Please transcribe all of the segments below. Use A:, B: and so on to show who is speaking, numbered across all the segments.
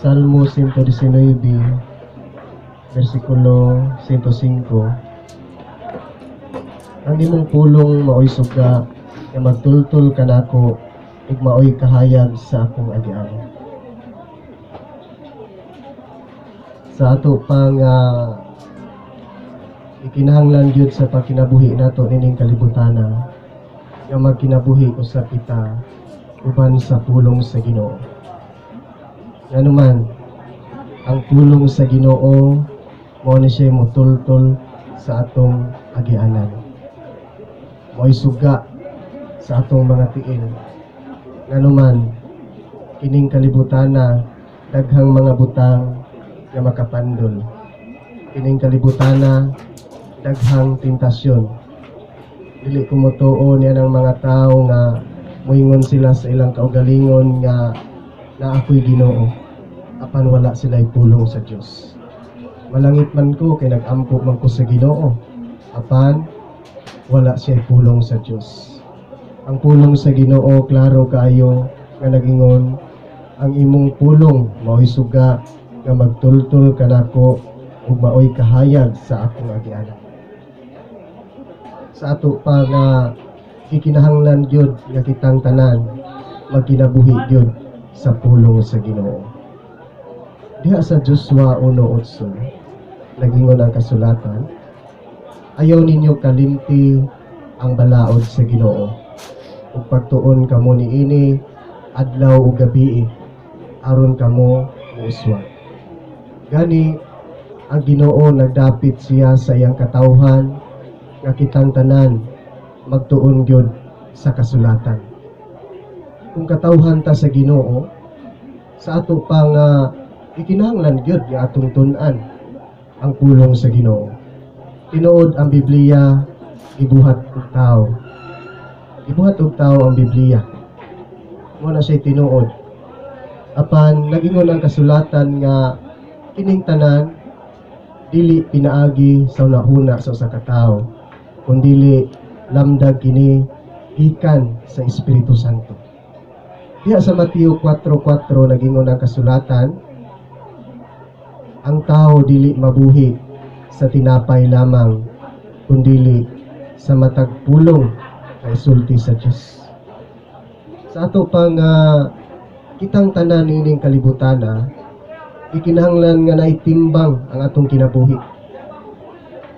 A: Salmo 119, versikulo 105. Ang imong pulong maoy suga, nga magtultol kanako ug maoy kahayag sa akong agian. Sa ato pang ikinahanglan gyud sa pagkinabuhi nato nining kalibutana, nga magkinabuhi usab kita uban sa pulong sa Ginoo. Ngano man ang pulong sa Ginoo mao ni siya motultol sa atong agianan. Mo'y suga sa atong mga tiil. Ngano man kining kalibutana daghang mga butang nga makapandol. Kining kalibutana daghang tentasyon. Dili ko motuo niya ng mga tao nga moingon sila sa ilang kaugalingon nga na ako'y Ginoo, apan wala sila'y pulong sa Dios. Malangit man ko kay nag-ampo man ko sa Ginoo, apan wala siya'y pulong sa Dios. Ang pulong sa Ginoo klaro kaayo nga nagingon, ang imong pulong mao'y suga nga magtultol kanako ug mao'y kahayag sa akong agianan. Sa ato pa nga ikinahanglan gyud nga kitang tanan magkinabuhi gyud sa pulong sa Ginoo. Diha sa Joshua 1:8 nagingon ang kasulatan, ayaw ninyo kalimti ang balaod sa Ginoo, ug pagtuon kamo niini adlaw ug gabi aron kamo muuswag. Gani ang Ginoo nagdapit siya sa iyang katawhan nga kitang tanan magtuon gyud sa kasulatan. Kung katawhan ta sa Ginoo, sa ato pang ikinahanglan gyud nga atong tun-an ang pulong sa Ginoo. Tinuod ang Biblia gibuhat og tao. Gibuhat og tao ang Biblia. Mo na siya tinuod. Apan nagingon ang kasulatan nga kining tanan dili pinaagi sa unahuna sa usa ka tawo, kundi lamdag kini gikan sa Espiritu Santo. Diya sa Mateo 4:4 nagingon ang kasulatan, ang tao dili mabuhi sa tinapay lamang, kundi sa matag pulong kay sulti sa Dios. Sa ato pang kitang tanan nining kalibutana, ikinahanglan nga naitimbang ang atong kinabuhi.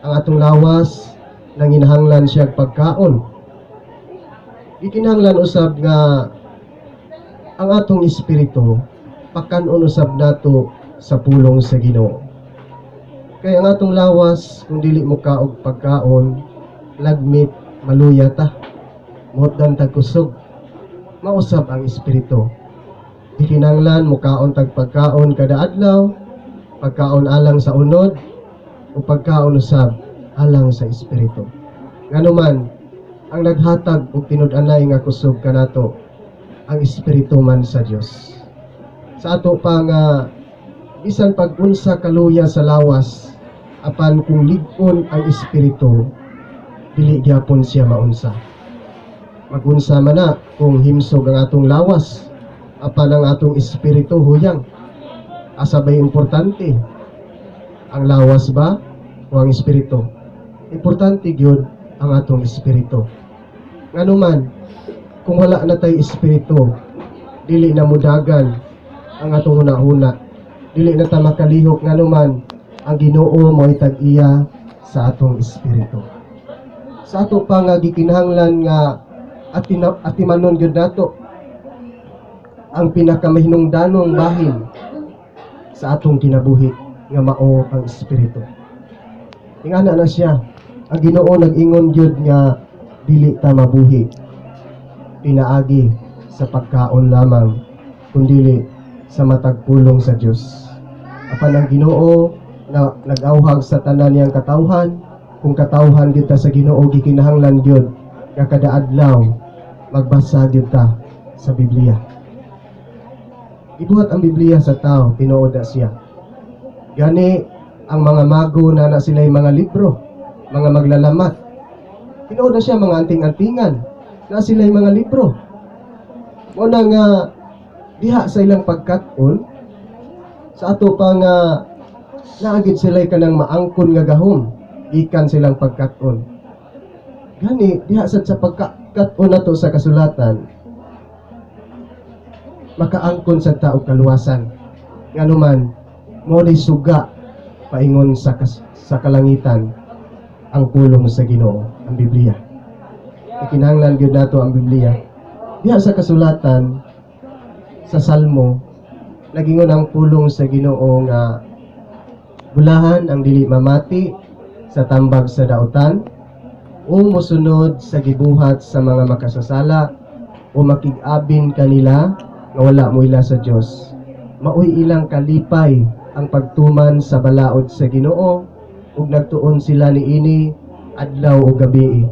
A: Ang atong lawas nanginahanglan siya pagkaon. Ikinahanglan usab nga ang atong espiritu pakanon usab nato sa pulong sa Ginoo. Kaya ang atong lawas kung dili mo kaog pagkaon, lagmit maluya ta, muotdan tag kusog. Mausab ang espiritu. Ikinahanglan mo kaon tag pagkaon kada adlaw, pagkaon alang sa unod, o pagkaon usab alang sa espiritu. Ngano man ang naghatag og tinud-anay nga kusog kanato, ang espiritu man sa Dios. Sa ato pa nga bisan pag-unsa kaluya sa lawas, apan kung lig-on ang espiritu, dili gyapon siya maunsa. Magunsa man na kung himsog ang atong lawas, apan ang atong espiritu huyang. Asa ba'y importante? Ang lawas ba o ang espiritu? Importante gyud ang atong espiritu. Ngano man kung wala na tay espiritu, dili na mudagan ang atong hunahuna, dili na ta makalihok. Ngano man ang Ginoo mo'y tag-iya sa atong espiritu. Sa ato pa nga gikinahanglan nga atimanon gyud nato ang pinakamahinungdanong bahin sa atong kinabuhi nga mao ang espiritu. Ingana na siya, ang Ginoo nag-ingon gyud nga dili ta mabuhi pinaagi sa pagkaon lamang, kundi sa matag pulong sa Dios. Apan ang Ginoo na nag-awhag sa tanan niyang katawhan, kung katawhan gyud ta sa Ginoo, gikinahanglan gyud nga kada adlaw magbasa gyud ta sa Biblia. Ibuhat ang Biblia sa tao, tinuod na siya. Gani ang mga mago na sila'y mga libro, mga maglalamat. Tinuod na siya mga anting-antingan na sila'y mga libro. Muna nga diha sa ilang pagkat-on, Sa ato pa nga naagid sila kanang maangkon nga gahom gikan silang pagkat-on. Gani diha sad sa pagkat-on nato sa kasulatan makaangkon sa tao kaluwasan. Nganuman mo ni suga paingon sa kalangitan ang pulong sa Ginoo, ang Biblia. Ikinahanglan gyud nato ang Biblia. Diha sa kasulatan sa Salmo nagingon ang pulong sa Ginoo nga bulahan ang dili mamati sa tambag sa dautan o mosunod sa gibuhat sa mga makasasala o makig-abin kanila nga wala mo ila sa Dios. Maoy ilang kalipay ang pagtuman sa balaod sa Ginoo ug nagtuon sila niini adlaw o gabi.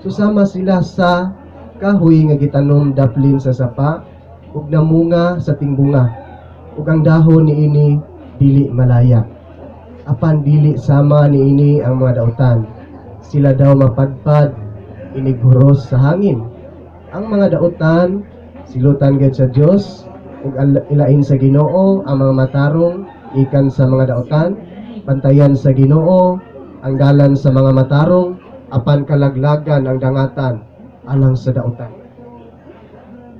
A: Susama sila sa kahoy nga gitanom daplin sa sapa ug namunga sa tingbunga ug ang dahon niini dili malaya. Apan dili sama niini ang mga dautan. Sila daw mapadpad inighuros sa hangin. Ang mga dautan silutan gid sa Dios ug ilain sa Ginoo ang mga matarong ikan sa mga dautan. Bantayan sa Ginoo ang dalan sa mga matarong apan kalaglagan ang dangatan alang sa dautan.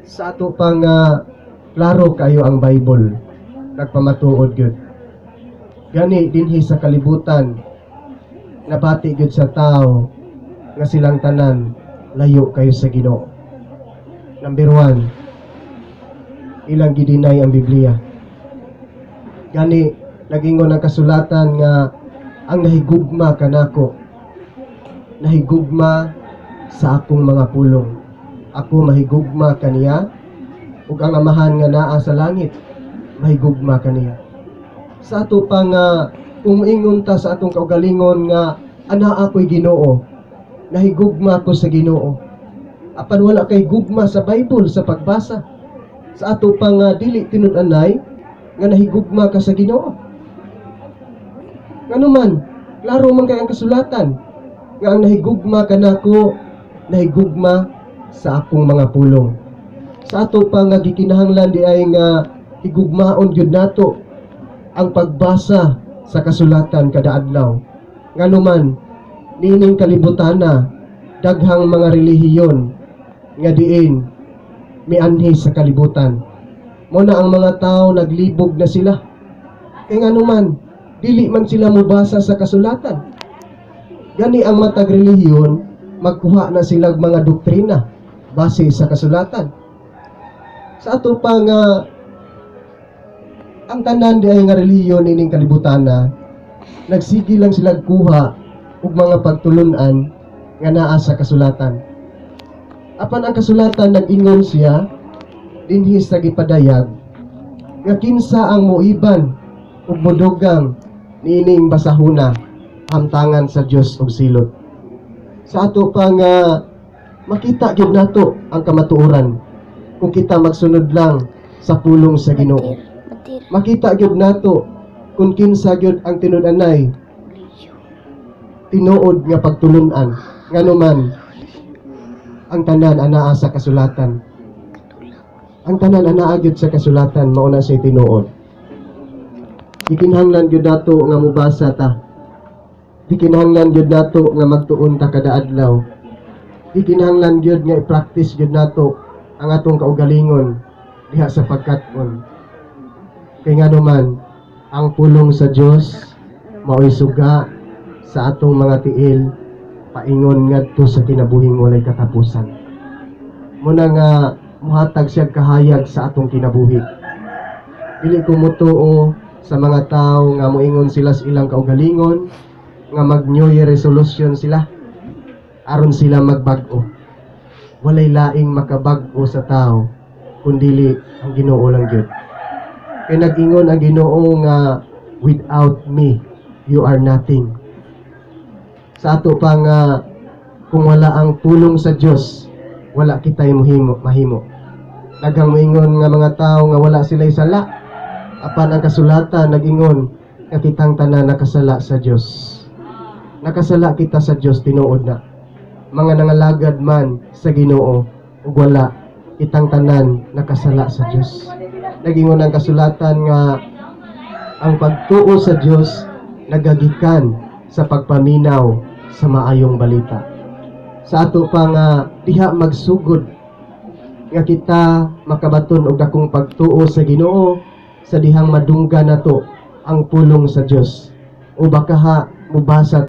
A: Sa ato pang klaro kayo ang Bible nagpamatuod gyud. Gani dinhi sa kalibutan nabati gyud sa tao nga silang tanan layo kayo sa Ginoo. Number 1, ilang gidinay ang Biblia. Gani nagingon ang kasulatan nga ang nahigugma kanako nahigugma sa akong mga pulong. Ako mahigugma kaniya ug ang amahan nga naa sa langit mahigugma kaniya. Sa ato pang kung ingon ta sa atong kaugalingon nga ana ako'y Ginoo, nahigugma ko sa Ginoo. Apan wala kay gugma sa Bible sa pagbasa. Sa ato pang dili tinud-anay nga nahigugma ka sa Ginoo. Nganuman, klaro man kay ang kasulatan nga ang nahigugma kanako nahigugma sa akong mga pulong. Sa ato pang gikinahanglan di ay nga higugmaon gyud nato ang pagbasa sa kasulatan kada adlaw. Nganuman nining kalibutana daghang mga relihiyon nga diin mianhi sa kalibutan. Muna ang mga tao naglibog na sila. Kay nganuman dili man sila mobasa sa kasulatan. Gani ang matag relihiyon magkuha na sila mga doktrina base sa kasulatan. Sa ato pang ang tanan di ay nga relihiyon ining kalibutan na nagsigi lang sila kuha og mga pagtulunan nga naa sa kasulatan. Apan ang kasulatan nag-ingon siya dinhi sa gipadayag nga kinsa ang moiban ug modugang niining basahona hamtangan sa Dios ug silot. Sa ato pang makita gyud nato ang kamatuoran kung kita magsunod lang sa pulong sa Ginoo. Makita gyud nato kung kinsa gyud ang tinud-anay tinuod nga pagtulunan nganuman ang tanan anaa sa kasulatan. Ang tanan anaa gyud sa kasulatan mao na siya tinuod. Gikinahanglan gyud nato nga mobasa ta. Gikinahanglan gyud nato nga magtuon ta kada adlaw. Gikinahanglan gyud nga i-practice gyud nato ang atong kaugalingon diha sa pagkat-on. Kay nganuman ang pulong sa Dios mao'y suga sa atong mga tiil paingon ngadto sa kinabuhing walay katapusan. Muna nga muhatag siya kahayag sa atong kinabuhi. Dili ko mutuo sa mga tao nga moingon sila sa ilang kaugalingon nga mag New Year resolution sila aron sila magbag-o. Walay laing makabag-o sa tao kundili ang Ginoo lang gyud. Kay nag-ingon ang Ginoo nga without me you are nothing. Sa ato pang kung wala ang pulong sa Dios wala kitay mahimo. Daghang moingon nga mga tao nga wala sila'y sala. Apan ang kasulatan nag-ingon nga kitang tanan nakasala sa Dios. Nakasala kita sa Dios tinuod na. Mga nangalagad man sa Ginoo ug wala kitang tanan nakasala sa Dios. Nag-ingon ang kasulatan nga ang pagtuo sa Dios nagagikan sa pagpaminaw sa maayong balita. Sa ato pa nga diha magsugod nga kita makabaton og dakong pagtuo sa Ginoo sa dihang madunggan nato ang pulong sa Dios. O baka ha mubasa